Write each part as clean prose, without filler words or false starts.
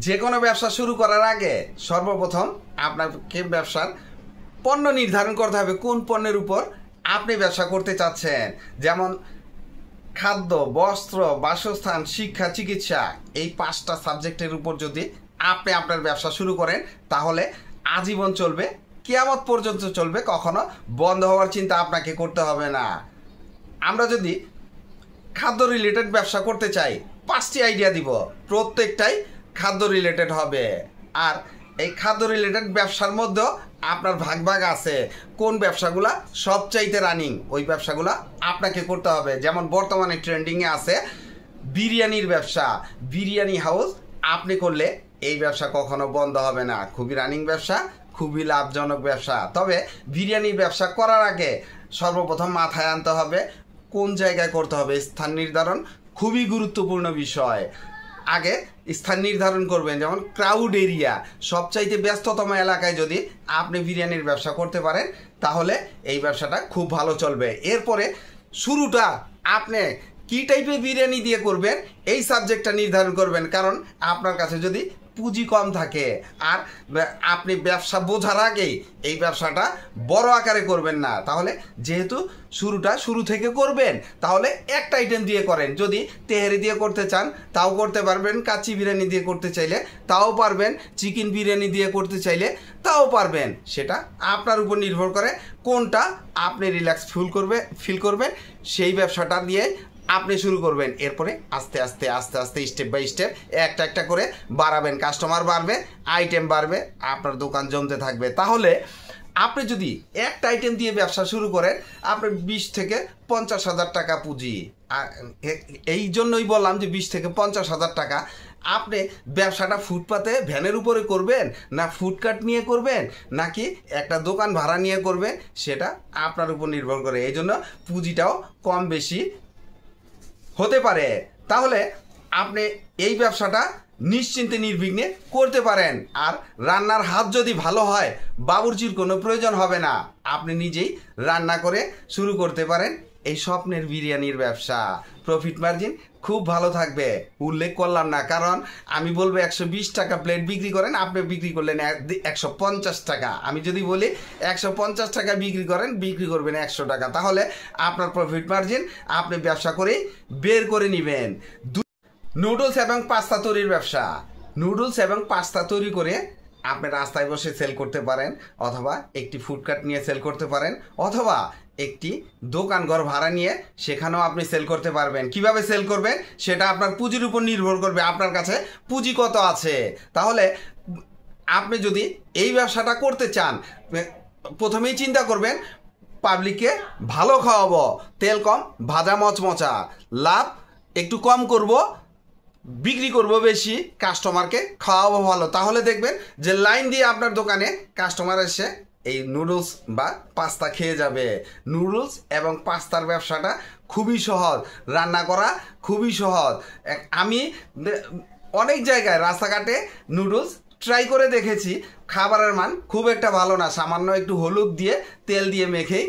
যে কোনো ব্যবসা শুরু করার আগে সর্বপ্রথম আপনাকে ব্যবসার পণ্য নির্ধারণ করতে হবে, কোন পণ্যের উপর আপনি ব্যবসা করতে চাচ্ছেন। যেমন খাদ্য, বস্ত্র, বাসস্থান, শিক্ষা, চিকিৎসা, এই 5টা সাবজেক্টের উপর যদি আপনি আপনার ব্যবসা শুরু করেন তাহলে আজীবন চলবে, কিয়ামত পর্যন্ত চলবে, কখনো বন্ধ হওয়ার চিন্তা আপনাকে করতে হবে না। আমরা যদি খাদ্য রিলেটেড ব্যবসা করতে চাই, 5টি আইডিয়া দিব, প্রত্যেকটাই খাদ্য রিলেটেড হবে। আর এই খাদ্য রিলেটেড ব্যবসার মধ্যেও আপনার ভাগ ভাগ আছে, কোন ব্যবসাগুলা সবচাইতে রানিং ওই ব্যবসাগুলা আপনাকে করতে হবে। যেমন বর্তমানে ট্রেন্ডিংয়ে আছে বিরিয়ানির ব্যবসা, বিরিয়ানি হাউস আপনি করলে এই ব্যবসা কখনো বন্ধ হবে না, খুবই রানিং ব্যবসা, খুবই লাভজনক ব্যবসা। তবে বিরিয়ানির ব্যবসা করার আগে সর্বপ্রথম মাথায় আনতে হবে কোন জায়গায় করতে হবে। স্থান নির্ধারণ খুবই গুরুত্বপূর্ণ বিষয়। আগে স্থান নির্ধারণ করবেন, যেমন ক্রাউড এরিয়া, সবচাইতে ব্যস্ততম এলাকায় যদি আপনি বিরিয়ানির ব্যবসা করতে পারেন তাহলে এই ব্যবসাটা খুব ভালো চলবে। এরপরে শুরুটা আপনি কী টাইপের বিরিয়ানি দিয়ে করবেন এই সাবজেক্টটা নির্ধারণ করবেন, কারণ আপনার কাছে যদি পুঁজি কম থাকে আর আপনি ব্যবসা বোঝার আগেই এই ব্যবসাটা বড় আকারে করবেন না, তাহলে যেহেতু শুরুটা শুরু থেকে করবেন তাহলে একটা আইটেম দিয়ে করেন। যদি তেহারি দিয়ে করতে চান তাও করতে পারবেন, কাচ্চি বিরিয়ানি দিয়ে করতে চাইলে তাও পারবেন, চিকেন বিরিয়ানি দিয়ে করতে চাইলে তাও পারবেন। সেটা আপনার উপর নির্ভর করে কোনটা আপনি রিল্যাক্স ফিল করবেন সেই ব্যবসাটা দিয়ে আপনি শুরু করবেন। এরপরে আস্তে আস্তে আস্তে আস্তে স্টেপ বাই স্টেপ একটা একটা করে বাড়াবেন, কাস্টমার বাড়বে, আইটেম বাড়বে, আপনার দোকান জমতে থাকবে। তাহলে আপনি যদি একটা আইটেম দিয়ে ব্যবসা শুরু করেন আপনার 20 থেকে 50,000 টাকা পুঁজি। এই জন্যই বললাম যে 20 থেকে 50,000 টাকা। আপনি ব্যবসাটা ফুটপাতে ভ্যানের উপরে করবেন না ফুডকার্ট নিয়ে করবেন নাকি একটা দোকান ভাড়া নিয়ে করবেন সেটা আপনার উপর নির্ভর করে, এই জন্য পুঁজিটাও কম বেশি হতে পারে। তাহলে আপনি এই ব্যবসাটা নিশ্চিন্তে নির্বিঘ্নে করতে পারেন। আর রান্নার হাত যদি ভালো হয় বাবুর্চির কোনো প্রয়োজন হবে না, আপনি নিজেই রান্না করে শুরু করতে পারেন এই স্বপ্নের বিরিয়ানির ব্যবসা। প্রফিট মার্জিন খুব ভালো থাকবে, উল্লেখ করলাম না, কারণ আমি বলবো 120 টাকা প্লেট বিক্রি করেন, আপনি বিক্রি করলেন 150 টাকা। আমি যদি বলি 150 টাকা বিক্রি করেন, বিক্রি করবেন 100 টাকা, তাহলে আপনার প্রফিট মার্জিন আপনি ব্যবসা করে বের করে নেবেন। নুডলস এবং পাস্তা তৈরির ব্যবসা, নুডলস এবং পাস্তা তৈরি করে আপনি রাস্তায় বসে সেল করতে পারেন, অথবা একটি ফুডকার্ট নিয়ে সেল করতে পারেন, অথবা একটি দোকান ঘর ভাড়া নিয়ে সেখানেও আপনি সেল করতে পারবেন। কিভাবে সেল করবেন সেটা আপনার পুঁজির উপর নির্ভর করবে, আপনার কাছে পুঁজি কত আছে। তাহলে আপনি যদি এই ব্যবসাটা করতে চান প্রথমেই চিন্তা করবেন পাবলিককে ভালো খাওয়াবো, তেল কম, ভাজা মচমচা, লাভ একটু কম করব, বিক্রি করব বেশি, কাস্টমারকে খাওয়াবো ভালো। তাহলে দেখবেন যে লাইন দিয়ে আপনার দোকানে কাস্টমার এসে এই নুডলস বা পাস্তা খেয়ে যাবে। নুডলস এবং পাস্তার ব্যবসাটা খুবই সহজ, রান্না করা খুবই সহজ। আমি অনেক জায়গায় রাস্তাঘাটে নুডলস ট্রাই করে দেখেছি, খাবারের মান খুব একটা ভালো না, সামান্য একটু হলুদ দিয়ে তেল দিয়ে মেখেই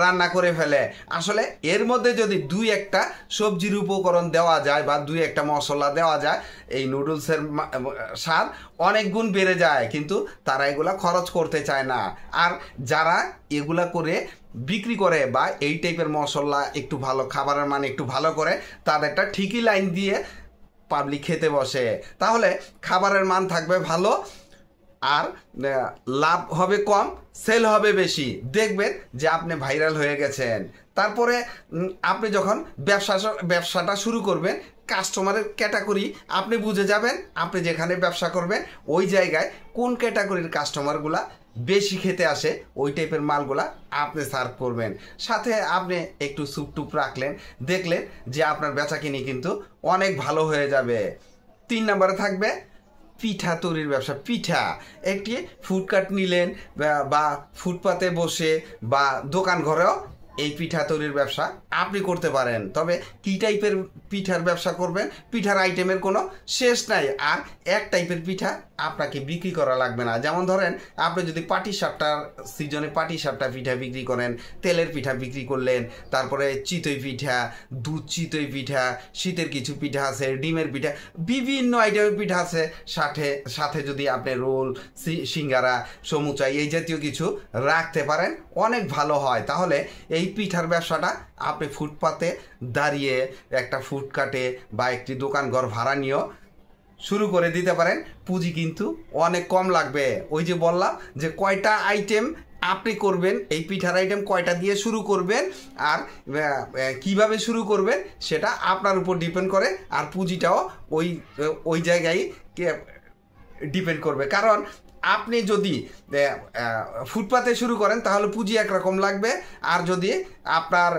রান্না করে ফেলে। আসলে এর মধ্যে যদি 2-1টা সবজির উপকরণ দেওয়া যায় বা 2-1টা মশলা দেওয়া যায় এই নুডলসের স্বাদ অনেক গুণ বেড়ে যায়, কিন্তু তারা এগুলা খরচ করতে চায় না। আর যারা এগুলা করে বিক্রি করে বা এই টাইপের মশলা একটু ভালো, খাবারের মান একটু ভালো করে, তাদেরটা ঠিকই লাইন দিয়ে পাবলিক খেতে বসে। তাহলে খাবারের মান থাকবে ভালো আর লাভ হবে কম, সেল হবে বেশি, দেখবেন যে আপনি ভাইরাল হয়ে গেছেন। তারপরে আপনি যখন ব্যবসাটা শুরু করবেন কাস্টমারের ক্যাটাগরি আপনি বুঝে যাবেন, আপনি যেখানে ব্যবসা করবেন ওই জায়গায় কোন ক্যাটাগরির কাস্টমারগুলা বেশি খেতে আসে ওই টাইপের মালগুলা আপনি সার্ভ করবেন। সাথে আপনি একটু স্যুপ টুপ রাখলেন, দেখলেন যে আপনার বেচাকিনি কিন্তু অনেক ভালো হয়ে যাবে। 3 নম্বরে থাকবে পিঠা তৈরির ব্যবসা। পিঠা একটি ফুডকার্ট নিলেন বা ফুটপাতে বসে বা দোকান ঘরেও এই পিঠা তৈরির ব্যবসা আপনি করতে পারেন। তবে কি টাইপের পিঠার ব্যবসা করবেন, পিঠার আইটেমের কোনো শেষ নাই। আর এক টাইপের পিঠা আপনাকে বিক্রি করা লাগবে না। যেমন ধরেন আপনি যদি পাটিসাপটার সিজনে পাটিসাপটা পিঠা বিক্রি করেন, তেলের পিঠা বিক্রি করলেন, তারপরে চিতই পিঠা, দুধ চিতই পিঠা, শীতের কিছু পিঠা আছে, ডিমের পিঠা, বিভিন্ন আইটেমের পিঠা আছে। সাথে যদি আপনি রোল, সিঙ্গারা, সমুচা এই জাতীয় কিছু রাখতে পারেন অনেক ভালো হয়। তাহলে এই পিঠার ব্যবসাটা আপনি ফুটপাতে দাঁড়িয়ে একটা ফুটকাটে বা একটি দোকান ঘর ভাড়া নিয়েও শুরু করে দিতে পারেন। পুঁজি কিন্তু অনেক কম লাগবে। ওই যে বললাম যে কয়টা আইটেম আপনি করবেন, এই পিঠার আইটেম কয়টা দিয়ে শুরু করবেন আর কিভাবে শুরু করবেন সেটা আপনার উপর ডিপেন্ড করে। আর পুঁজিটাও ওই জায়গায় ডিপেন্ড করবে। কারণ আপনি যদি ফুটপাতে শুরু করেন তাহলে পুঁজি একরকম লাগবে, আর যদি আপনার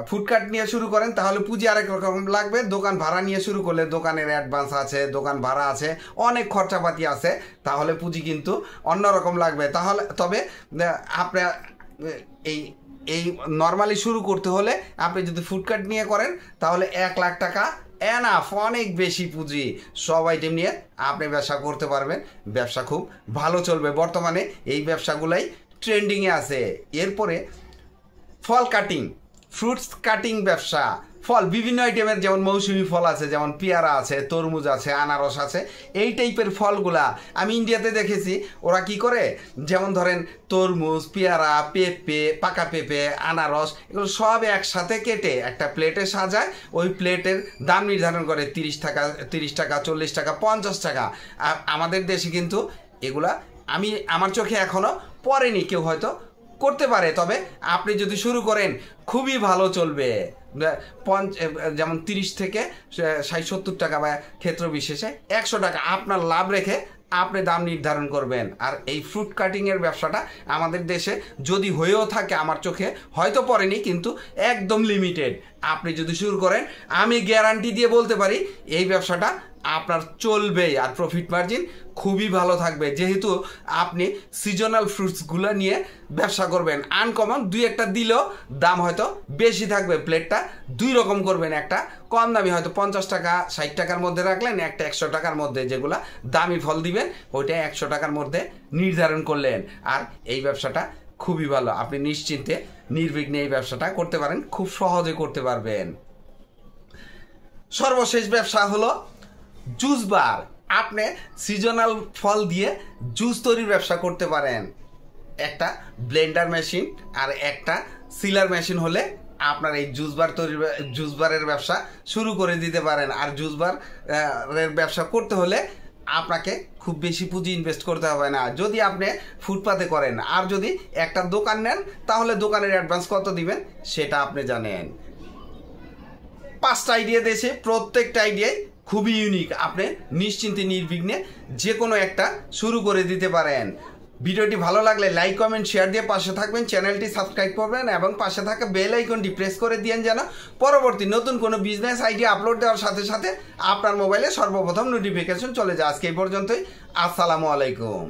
ফুডকার্ট নিয়ে শুরু করেন তাহলে পুঁজি আরেক রকম লাগবে। দোকান ভাড়া নিয়ে শুরু করলে দোকানের অ্যাডভান্স আছে, দোকান ভাড়া আছে, অনেক খরচাপাতি আছে, তাহলে পুঁজি কিন্তু অন্যরকম লাগবে। তবে আপনার এই নর্মালি শুরু করতে হলে আপনি যদি ফুডকার্ট নিয়ে করেন তাহলে 1 লাখ টাকা এনাফ, অনেক বেশি পুঁজি। সব আইটেম নিয়ে আপনি ব্যবসা করতে পারবেন, ব্যবসা খুব ভালো চলবে। বর্তমানে এই ব্যবসাগুলাই ট্রেন্ডিংয়ে আছে। এরপরে ফল কাটিং, ফ্রুটস কাটিং ব্যবসা। ফল বিভিন্ন আইটেমের, যেমন মৌসুমি ফল আছে, যেমন পেয়ারা আছে, তরমুজ আছে, আনারস আছে। এই টাইপের ফলগুলা আমি ইন্ডিয়াতে দেখেছি ওরা কি করে, যেমন ধরেন তরমুজ, পেয়ারা, পেঁপে, পাকা পেঁপে, আনারস, এগুলো সব একসাথে কেটে একটা প্লেটে সাজায়। ওই প্লেটের দাম নির্ধারণ করে 30 টাকা, 40 টাকা, 50 টাকা। আর আমাদের দেশে কিন্তু এগুলা আমার চোখে এখনও পড়েনি। কেউ হয়তো করতে পারে, তবে আপনি যদি শুরু করেন খুবই ভালো চলবে। যেমন 30 থেকে 60-70 টাকা বা ক্ষেত্র বিশেষে 100 টাকা আপনার লাভ রেখে আপনি দাম নির্ধারণ করবেন। আর এই ফ্রুট কাটিংয়ের ব্যবসাটা আমাদের দেশে যদি হয়েও থাকে, আমার চোখে হয়তো পড়েনি, কিন্তু একদম লিমিটেড। আপনি যদি শুরু করেন আমি গ্যারান্টি দিয়ে বলতে পারি এই ব্যবসাটা আপনার চলবেই, আর প্রফিট মার্জিন খুবই ভালো থাকবে। যেহেতু আপনি সিজনাল ফ্রুটসগুলো নিয়ে ব্যবসা করবেন, আনকমন 2-1টা দিলেও দাম হয়তো বেশি থাকবে। প্লেটটা 2 রকম করবেন, একটা কম দামি হয়তো 50 টাকা 60 টাকার মধ্যে রাখলেন, একটা 100 টাকার মধ্যে, যেগুলা দামি ফল দিবেন ওইটা 100 টাকার মধ্যে নির্ধারণ করলেন। আর এই ব্যবসাটা খুবই ভালো, আপনি নিশ্চিন্তে নির্বিঘ্নে এই ব্যবসাটা করতে পারেন, খুব সহজে করতে পারবেন। সর্বশেষ ব্যবসা হলো জুস বার। আপনি সিজনাল ফল দিয়ে জুস তৈরির ব্যবসা করতে পারেন। একটা ব্লেন্ডার মেশিন আর একটা সিলার মেশিন হলে আপনার এই জুস বারের ব্যবসা শুরু করে দিতে পারেন। আর জুস বারের ব্যবসা করতে হলে আপনাকে খুব বেশি পুঁজি ইনভেস্ট করতে হবে না, যদি আপনি ফুটপাতে করেন। আর যদি একটা দোকান নেন তাহলে দোকানের অ্যাডভান্স কত দিবেন সেটা আপনি জানেন। 5টা আইডিয়া দিয়েছে, প্রত্যেকটা আইডিয়াই খুবই ইউনিক। আপনি নিশ্চিন্তে নির্বিঘ্নে যে কোনো একটা শুরু করে দিতে পারেন। ভিডিওটি ভালো লাগলে লাইক, কমেন্ট, শেয়ার দিয়ে পাশে থাকবেন, চ্যানেলটি সাবস্ক্রাইব করবেন এবং পাশে থাকা বেল আইকনটি প্রেস করে দিয়েন যেন পরবর্তী নতুন কোনো বিজনেস আইডিয়া আপলোড দেওয়ার সাথে সাথে আপনার মোবাইলে সর্বপ্রথম নোটিফিকেশন চলে যায়। আজকে এই পর্যন্তই। আসসালামু আলাইকুম।